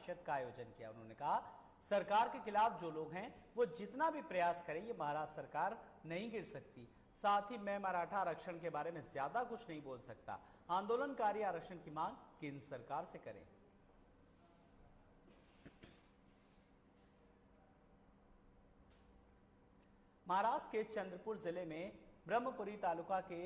परिषद का आयोजन किया। उन्होंने कहा, सरकार के खिलाफ जो लोग हैं वो जितना भी प्रयास करें, ये महाराष्ट्र सरकार नहीं गिर सकती। साथ ही मैं मराठा आरक्षण के बारे में ज्यादा कुछ नहीं बोल सकता। आंदोलनकारी आरक्षण की मांग केंद्र सरकार से करें। महाराष्ट्र के चंद्रपुर जिले में ब्रह्मपुरी तालुका के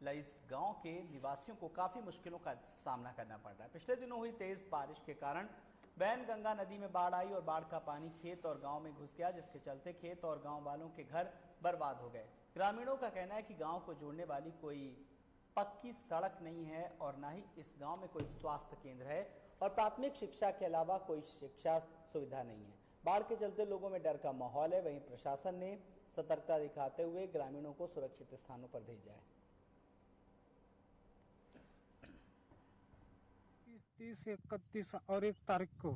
लईस गांव के निवासियों को काफी मुश्किलों का सामना करना पड़ रहा है। पिछले दिनों हुई तेज बारिश के कारण बैनगंगा नदी में बाढ़ आई और बाढ़ का पानी खेत और गांव में घुस गया, जिसके चलते खेत और गांव वालों के घर बर्बाद हो गए। ग्रामीणों का कहना है कि गांव को जोड़ने वाली कोई पक्की सड़क नहीं है और न ही इस गांव में कोई स्वास्थ्य केंद्र है और प्राथमिक शिक्षा के अलावा कोई शिक्षा सुविधा नहीं है। बाढ़ के चलते लोगों में डर का माहौल है। वहीं प्रशासन ने सतर्कता दिखाते हुए ग्रामीणों को सुरक्षित स्थानों पर भेजा है। 30, 31 और 1 तारीख को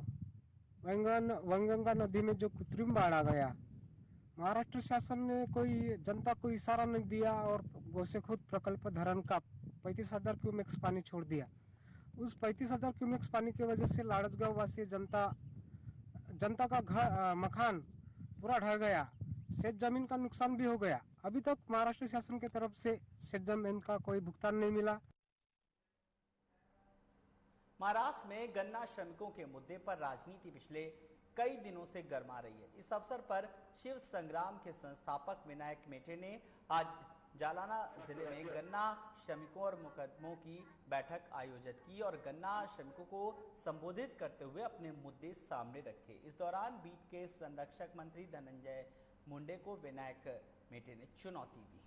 वंगंगा नदी में जो कृत्रिम बाढ़ आ गया, महाराष्ट्र शासन ने कोई जनता को इशारा नहीं दिया और गोसेखुर्द प्रकल्प धरण का 35,000 क्यूमेक्स पानी छोड़ दिया। उस 35,000 क्यूमेक्स पानी की वजह से लाड़जगांव वासी जनता का घर मकान पूरा ढह गया। सेच जमीन का नुकसान भी हो गया। अभी तक महाराष्ट्र शासन की तरफ से सेच जमीन का कोई भुगतान नहीं मिला। महाराष्ट्र में गन्ना श्रमिकों के मुद्दे पर राजनीति पिछले कई दिनों से गर्मा रही है। इस अवसर पर शिव संग्राम के संस्थापक विनायक मेटे ने आज जालना जिले में गन्ना श्रमिकों और मुकदमों की बैठक आयोजित की और गन्ना श्रमिकों को संबोधित करते हुए अपने मुद्दे सामने रखे। इस दौरान बीट के संरक्षक मंत्री धनंजय मुंडे को विनायक मेटे ने चुनौती दी।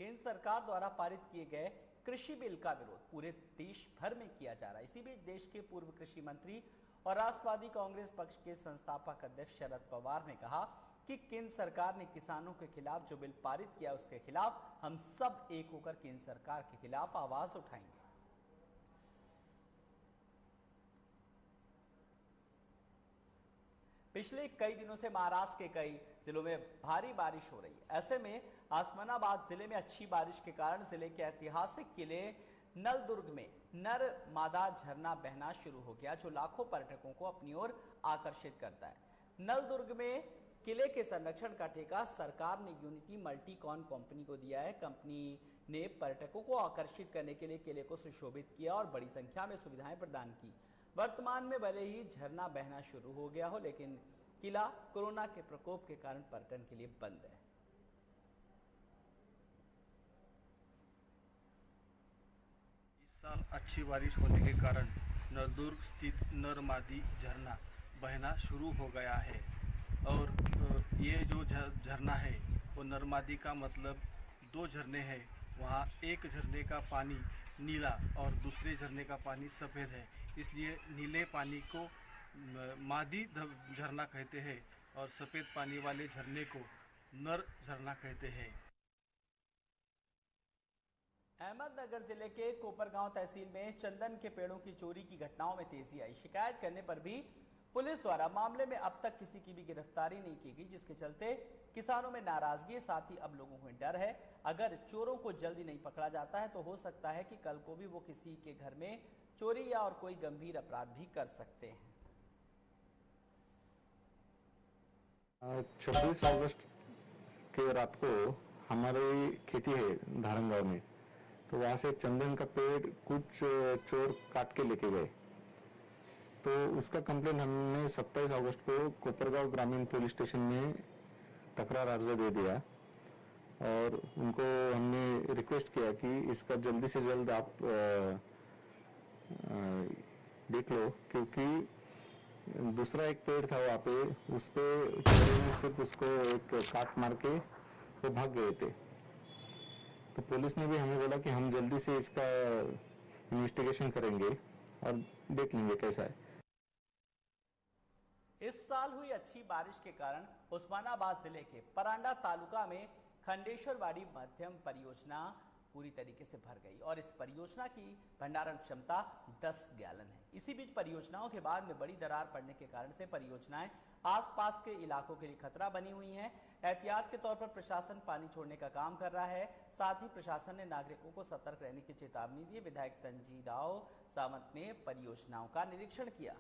केंद्र सरकार द्वारा पारित किए गए कृषि बिल का विरोध पूरे देश भर में किया जा रहा है। इसी बीच देश के पूर्व कृषि मंत्री और राष्ट्रवादी कांग्रेस पक्ष के संस्थापक अध्यक्ष शरद पवार ने कहा कि केंद्र सरकार ने किसानों के खिलाफ जो बिल पारित किया, उसके खिलाफ हम सब एक होकर केंद्र सरकार के खिलाफ आवाज उठाएंगे। पिछले कई दिनों से महाराष्ट्र के कई जिलों में भारी बारिश हो रही है। ऐसे में उस्मानाबाद जिले में अच्छी बारिश के कारण जिले के ऐतिहासिक किले नलदुर्ग में नर्मदा झरना बहना शुरू हो गया, जो लाखों पर्यटकों को अपनी ओर आकर्षित करता है। नलदुर्ग में किले के संरक्षण का ठेका सरकार ने यूनिटी मल्टीकॉन कंपनी को दिया है। कंपनी ने पर्यटकों को आकर्षित करने के लिए किले को सुशोभित किया और बड़ी संख्या में सुविधाएं प्रदान की। वर्तमान में भले ही झरना बहना शुरू हो गया हो, लेकिन किला कोरोना के प्रकोप के कारण पर्यटन के लिए बंद है। इस साल अच्छी बारिश होने के कारण नलदुर्ग स्थित नर्मदा झरना बहना शुरू हो गया है और ये जो झरना है वो नर्मदा का मतलब 2 झरने हैं। वहाँ एक झरने का पानी नीला और दूसरे झरने का पानी सफ़ेद है, इसलिए नीले पानी को मादी झरना कहते हैं और सफ़ेद पानी वाले झरने को नर झरना कहते हैं। अहमदनगर जिले के कोपरगांव तहसील में चंदन के पेड़ों की चोरी की घटनाओं में तेजी आई। शिकायत करने पर भी पुलिस द्वारा मामले में अब तक किसी की भी गिरफ्तारी नहीं की गई, जिसके चलते किसानों में नाराजगी है। साथ ही अब लोगों को डर है, अगर चोरों को जल्दी नहीं पकड़ा जाता है तो हो सकता है कि कल को भी वो किसी के घर में चोरी या और कोई गंभीर अपराध भी कर सकते हैं। 26 अगस्त के रात को हमारी खेती है धारंगांव में, तो वहां से चंदन का पेड़ कुछ चोर काट के लेके गए। तो उसका कंप्लेन हमने 27 अगस्त को कोपरगांव ग्रामीण पुलिस स्टेशन में तकरार अर्ज दे दिया और उनको हमने रिक्वेस्ट किया कि इसका जल्दी से जल्द आप देख लो, क्योंकि दूसरा एक पेड़ था वहाँ पे, उस पे सिर्फ उसको एक काट मार के वो भाग गए थे। तो पुलिस ने भी हमें बोला कि हम जल्दी से इसका इन्वेस्टिगेशन करेंगे और देख लेंगे कैसा है। इस साल हुई अच्छी बारिश के कारण उस्मानाबाद जिले के परांडा तालुका में खंडेश्वरवाड़ी मध्यम परियोजना पूरी तरीके से भर गई और इस परियोजना की भंडारण क्षमता 10 गैलन है। इसी बीच परियोजनाओं के बाद में बड़ी दरार पड़ने के कारण से परियोजनाएं आसपास के इलाकों के लिए खतरा बनी हुई हैं। एहतियात के तौर पर प्रशासन पानी छोड़ने का काम कर रहा है। साथ ही प्रशासन ने नागरिकों को सतर्क रहने की चेतावनी दी। विधायक तंजी राव सावंत ने परियोजनाओं का निरीक्षण किया।